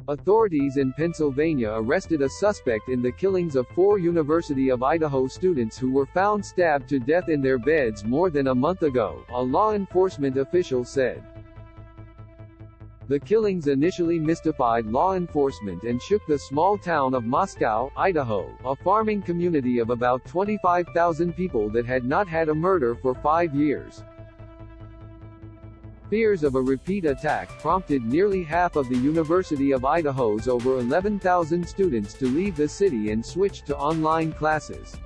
Authorities in Pennsylvania arrested a suspect in the killings of 4 University of Idaho students who were found stabbed to death in their beds more than a month ago, a law enforcement official said. The killings initially mystified law enforcement and shook the small town of Moscow, Idaho, a farming community of about 25,000 people that had not had a murder for 5 years. Fears of a repeat attack prompted nearly half of the University of Idaho's over 11,000 students to leave the city and switch to online classes.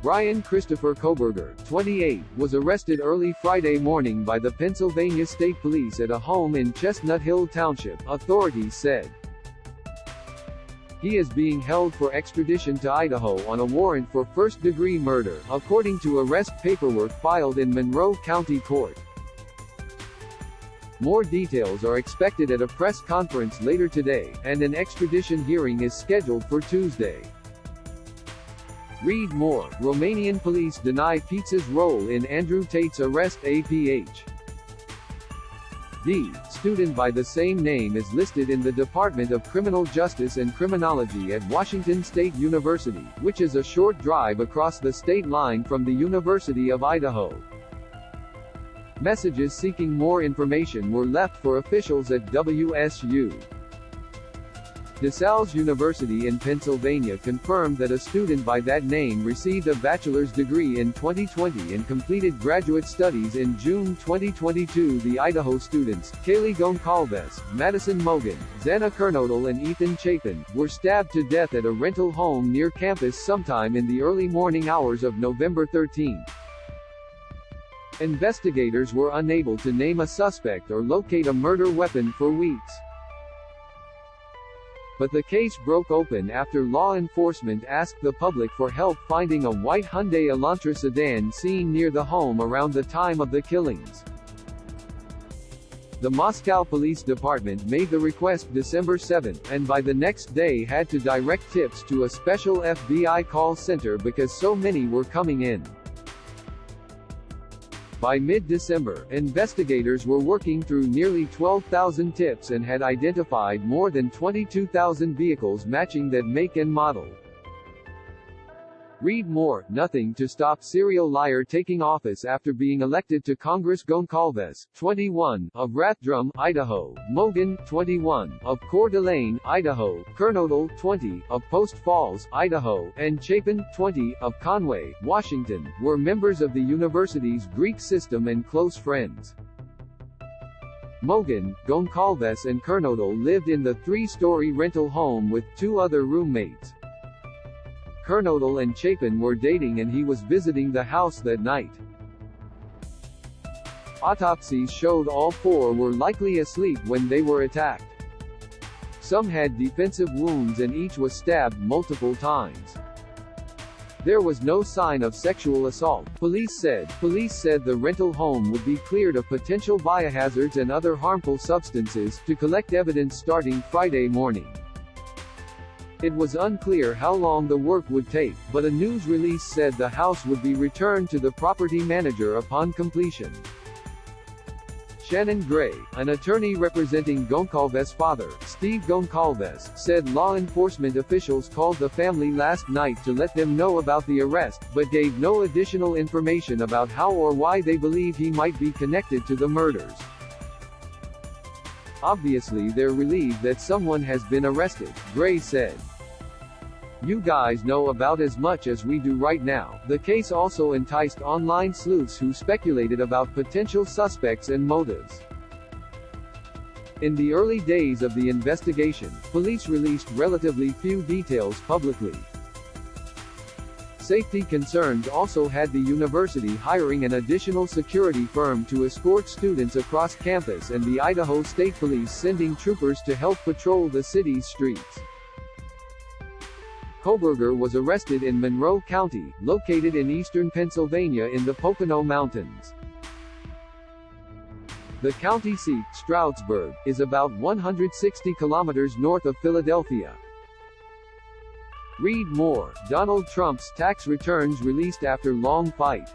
Brian Christopher Koberger, 28, was arrested early Friday morning by the Pennsylvania State Police at a home in Chestnut Hill Township, authorities said. He is being held for extradition to Idaho on a warrant for first-degree murder, according to arrest paperwork filed in Monroe County Court. More details are expected at a press conference later today, and an extradition hearing is scheduled for Tuesday. Read more. Romanian police deny Pizza's role in Andrew Tate's arrest. APH. The student by the same name is listed in the Department of Criminal Justice and Criminology at Washington State University, which is a short drive across the state line from the University of Idaho. Messages seeking more information were left for officials at WSU. DeSales University in Pennsylvania confirmed that a student by that name received a bachelor's degree in 2020 and completed graduate studies in June 2022. The Idaho students, Kaylee Goncalves, Madison Mogan, Xana Kernodle and Ethan Chapin, were stabbed to death at a rental home near campus sometime in the early morning hours of November 13. Investigators were unable to name a suspect or locate a murder weapon for weeks. But the case broke open after law enforcement asked the public for help finding a white Hyundai Elantra sedan seen near the home around the time of the killings. The Moscow Police Department made the request December 7, and by the next day had to direct tips to a special FBI call center because so many were coming in. By mid-December, investigators were working through nearly 12,000 tips and had identified more than 22,000 vehicles matching that make and model. Read more. Nothing to stop serial liar taking office after being elected to Congress. Goncalves, 21, of Rathdrum, Idaho; Mogan, 21, of Coeur d'Alene, Idaho; Kernodle, 20, of Post Falls, Idaho; and Chapin, 20, of Conway, Washington, were members of the university's Greek system and close friends. Mogan, Goncalves and Kernodle lived in the 3-story rental home with 2 other roommates. Kernodle and Chapin were dating and he was visiting the house that night. Autopsies showed all 4 were likely asleep when they were attacked. Some had defensive wounds and each was stabbed multiple times. There was no sign of sexual assault, police said. Police said the rental home would be cleared of potential biohazards and other harmful substances to collect evidence starting Friday morning. It was unclear how long the work would take, but a news release said the house would be returned to the property manager upon completion. Shannon Gray, an attorney representing Goncalves' father, Steve Goncalves, said law enforcement officials called the family last night to let them know about the arrest, but gave no additional information about how or why they believe he might be connected to the murders. Obviously they're relieved that someone has been arrested, Gray said. You guys know about as much as we do right now. The case also enticed online sleuths who speculated about potential suspects and motives. In the early days of the investigation, police released relatively few details publicly. Safety concerns also had the university hiring an additional security firm to escort students across campus and the Idaho State Police sending troopers to help patrol the city's streets. Koberger was arrested in Monroe County, located in eastern Pennsylvania in the Pocono Mountains. The county seat, Stroudsburg, is about 160 kilometers north of Philadelphia. Read more. Donald Trump's tax returns released after long fight.